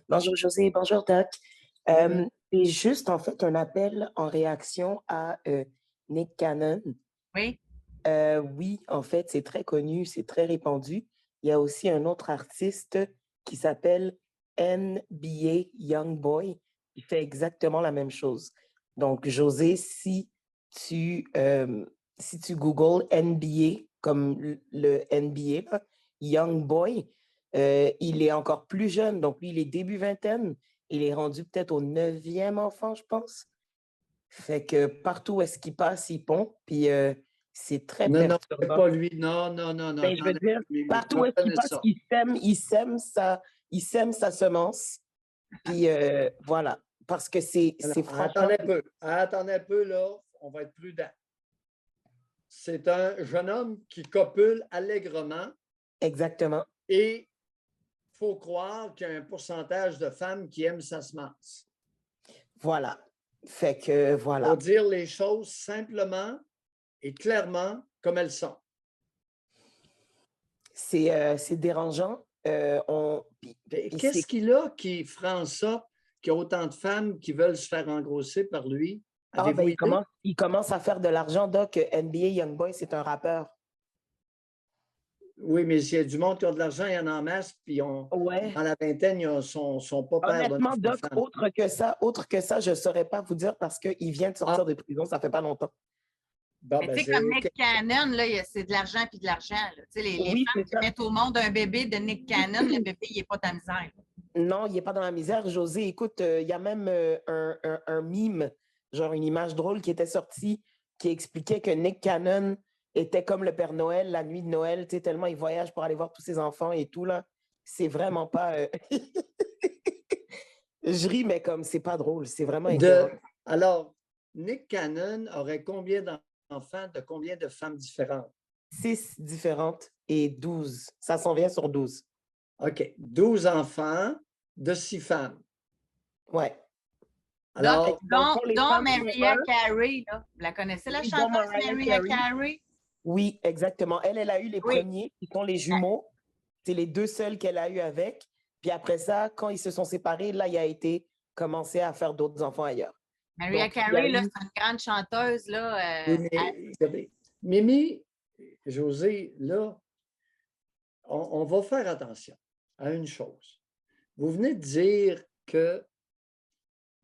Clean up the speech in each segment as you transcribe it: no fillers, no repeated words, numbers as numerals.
Bonjour José, bonjour Doc. Bonjour. C'est juste en fait un appel en réaction à Nick Cannon. Oui, Oui, en fait, c'est très connu, c'est très répandu. Il y a aussi un autre artiste qui s'appelle NBA Youngboy qui fait exactement la même chose. Donc, José, si tu googles NBA comme le NBA, là, Youngboy, il est encore plus jeune. Donc, lui, il est début vingtaine. Il est rendu peut-être au neuvième enfant, je pense. Fait que partout où est-ce qu'il passe, il pond. Puis c'est très Non, non, c'est perturbant. pas lui. Non, non, non, non, Ben, je veux attendez, dire, Mimi, je partout où est-ce qu'il reconnais passe, ça. il sème sa semence. Puis voilà. Parce que c'est Alors, franchement. attendez un peu, là, on va être prudent. C'est un jeune homme qui copule allègrement Exactement. et il faut croire qu'il y a un pourcentage de femmes qui aiment sa semence. Voilà. Fait que Il faut voilà. dire les choses simplement et clairement comme elles sont. C'est dérangeant. Et Puis qu'est-ce qu'il a qui ferait en sorte qu'il y a autant de femmes qui veulent se faire engrosser par lui? ben, Avez-vous idée? il commence à faire de l'argent. Doc, NBA Youngboy, c'est un rappeur. Oui, mais s'il y a du monde qui a de l'argent, il y en a en masse, puis Ouais. dans la vingtaine, sont pas pères d'un Honnêtement, enfant de Doc, femme. autre que ça, je ne saurais pas vous dire parce qu'il vient de Ah, sortir de prison, ça fait pas longtemps. bon, Mais tu ben sais, comme c'est. Nick Cannon, là, c'est de l'argent puis de l'argent. Là. Tu sais, les Oui, femmes c'est qui ça. mettent au monde un bébé de Nick Cannon, le bébé, il n'est pas ta misère. Non, il n'est pas dans la misère, José. Écoute, il y a même un mime, genre une image drôle qui était sortie qui expliquait que Nick Cannon était comme le Père Noël la nuit de Noël, tu sais, tellement il voyage pour aller voir tous ses enfants et tout, là. C'est vraiment pas. Je ris, mais comme c'est pas drôle, c'est vraiment écœurant. De... Alors, Nick Cannon aurait combien d'enfants de combien de femmes différentes? 6 différentes et 12. Ça s'en vient sur 12. OK. 12 enfants de 6 femmes. Ouais. Donc, Alors, Dans le fond, les dont femmes sont Mariah Carey, là. Vous la connaissez, la oui, dont chanteuse Mariah Mariah Carey. Carey? Oui, exactement. Elle a eu les Oui. premiers, qui sont les jumeaux. C'est les deux seuls qu'elle a eu avec. Puis après ça, quand ils se sont séparés, là, il a été commencé à faire d'autres enfants ailleurs. Mariah Donc, il y a Carey, là, eu. c'est une grande chanteuse, là. oui, mais vous savez, Mimi, José, là, on va faire attention à une chose. Vous venez de dire que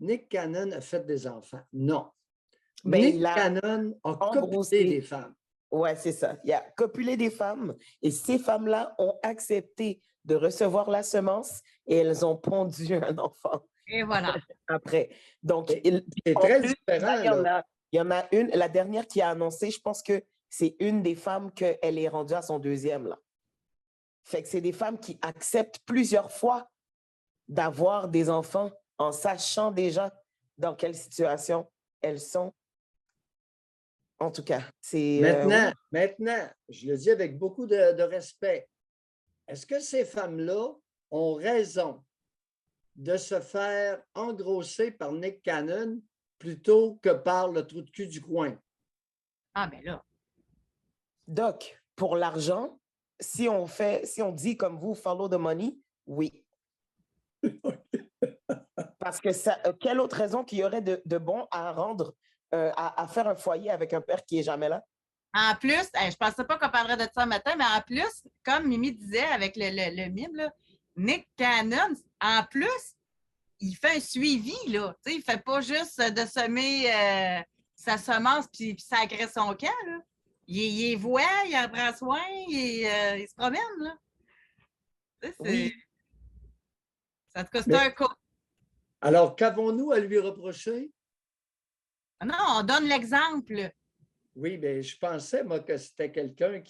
Nick Cannon a fait des enfants. Non. Ben, Nick il a Cannon a copulé des embrossé. femmes. Ouais, c'est ça. Il a copulé des femmes et ces femmes-là ont accepté de recevoir la semence et elles ont pondu un enfant Et voilà. après. Donc, C'est en très plus, là, différent, là. il y en a une, la dernière qui a annoncé, je pense que c'est une des femmes qu'elle est rendue à son deuxième, là. Fait que c'est des femmes qui acceptent plusieurs fois d'avoir des enfants en sachant déjà dans quelle situation elles sont. En tout cas, c'est oui. Maintenant, je le dis avec beaucoup de respect, est-ce que ces femmes-là ont raison de se faire engrosser par Nick Cannon plutôt que par le trou de cul du coin? Ah, ben là. Doc, pour l'argent, si on dit comme vous, follow the money, oui. Parce que ça, quelle autre raison qu'il y aurait de bon à rendre, à faire un foyer avec un père qui est jamais là? En plus, je ne pensais pas qu'on parlerait de ça ce matin, mais en plus, comme Mimi disait avec le mime, là, Nick Cannon, en plus, il fait un suivi, là. Tu sais, il ne fait pas juste de semer sa semence puis sacrer son camp, là. Il voit, il en prend soin, il se promène, là. Tu sais, Oui. en tout cas, c'est Mais un cas. alors, qu'avons-nous à lui reprocher? Non, on donne l'exemple. Oui, mais je pensais, moi, que c'était quelqu'un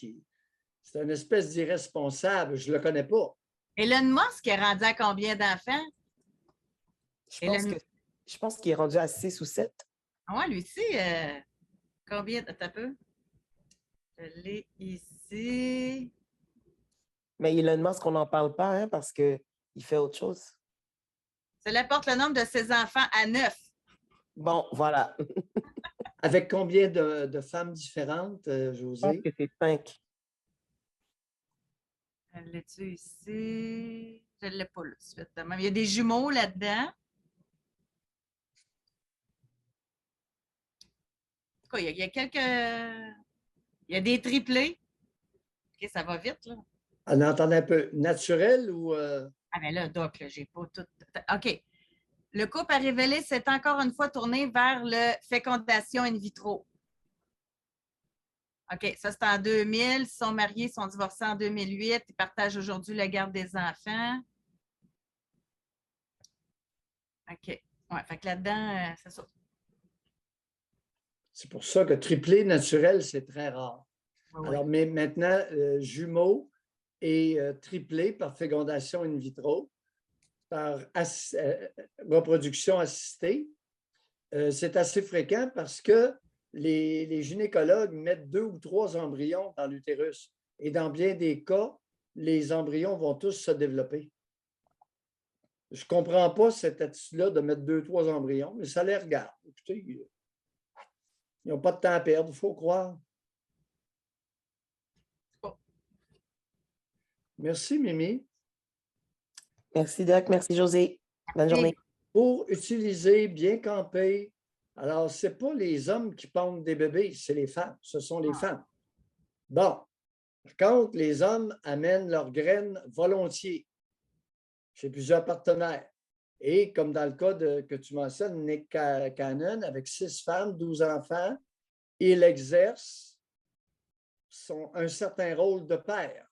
c'est une espèce d'irresponsable. Je ne le connais pas. Elon Musk est rendu à combien d'enfants? Je pense Elon... que je pense qu'il est rendu à 6 ou 7. Ah ouais, lui aussi, combien? Attends un peu. Je l'ai ici. Mais Elon Musk, on n'en parle pas, hein, parce qu'il fait autre chose. Cela porte le nombre de ses enfants à 9. Bon, voilà. Avec combien de femmes différentes, Je pense José? que c'est 5. L'ai-tu ici? je ne l'ai pas là, tout de suite. Il y a des jumeaux là-dedans. En tout cas, il y a quelques... Il y a des triplés. OK, ça va vite, là. On entend un peu naturel ou... Ah, mais là, Doc, là, j'ai pas tout... OK. Le couple a révélé s'est encore une fois tourné vers le fécondation in vitro. OK, ça, c'est en 2000. Ils sont mariés, ils sont divorcés en 2008. Ils partagent aujourd'hui la garde des enfants. OK. Ouais, fait que là-dedans, c'est ça. C'est pour ça que triplé naturel, c'est très rare. Ouais, Alors, mais maintenant, jumeaux et triplé par fécondation in vitro, par reproduction assistée, c'est assez fréquent parce que les gynécologues mettent 2 ou 3 embryons dans l'utérus. Et dans bien des cas, les embryons vont tous se développer. Je ne comprends pas cette attitude-là de mettre 2 ou 3 embryons, mais ça les regarde. Écoutez, ils n'ont pas de temps à perdre, il faut croire. Merci, Mimi. Merci, Doc. Merci, José. Bonne journée. Pour utiliser, bien camper, alors, ce n'est pas les hommes qui pondent des bébés, c'est les femmes. Ce sont les femmes. Bon. Par contre, les hommes amènent leurs graines volontiers chez plusieurs partenaires. Et comme dans le cas que tu mentionnes, Nick Cannon, avec 6 femmes, 12 enfants, il exerce un certain rôle de père.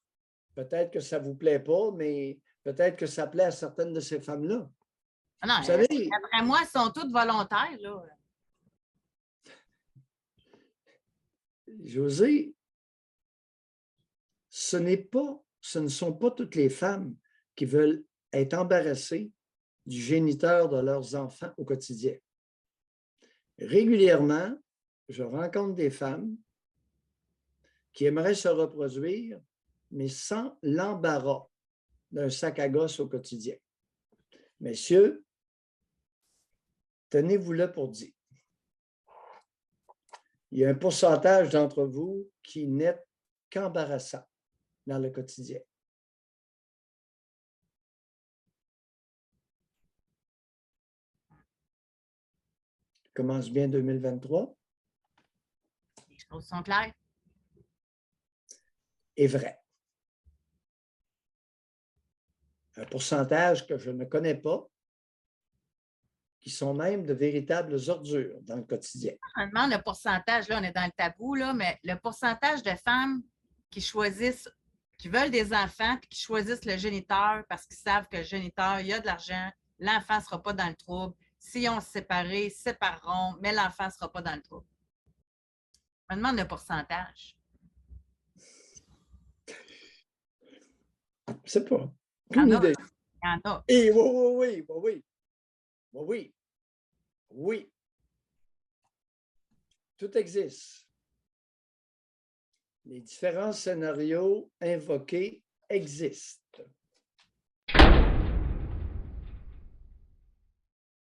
Peut-être que ça ne vous plaît pas, mais peut-être que ça plaît à certaines de ces femmes-là. Non, vous savez, après moi, elles sont toutes volontaires, là. José, ce ne sont pas toutes les femmes qui veulent être embarrassées du géniteur de leurs enfants au quotidien. Régulièrement, je rencontre des femmes qui aimeraient se reproduire, mais sans l'embarras d'un sac à gosse au quotidien. Messieurs, tenez-vous là pour dire. Il y a un pourcentage d'entre vous qui n'est qu'embarrassant dans le quotidien. Commence bien 2023. Les choses sont claires. Est vrai. Un pourcentage que je ne connais pas, qui sont même de véritables ordures dans le quotidien. Je me demande le pourcentage, là, on est dans le tabou, là, mais le pourcentage de femmes qui choisissent, qui veulent des enfants et qui choisissent le géniteur parce qu'ils savent que le géniteur, il y a de l'argent, l'enfant ne sera pas dans le trouble. Si on se séparé, ils se sépareront, mais l'enfant ne sera pas dans le trouble. Je me demande le pourcentage. Je ne sais pas. Il y en Aucune a. idée. Il y en a. Et oui. Tout existe. Les différents scénarios invoqués existent.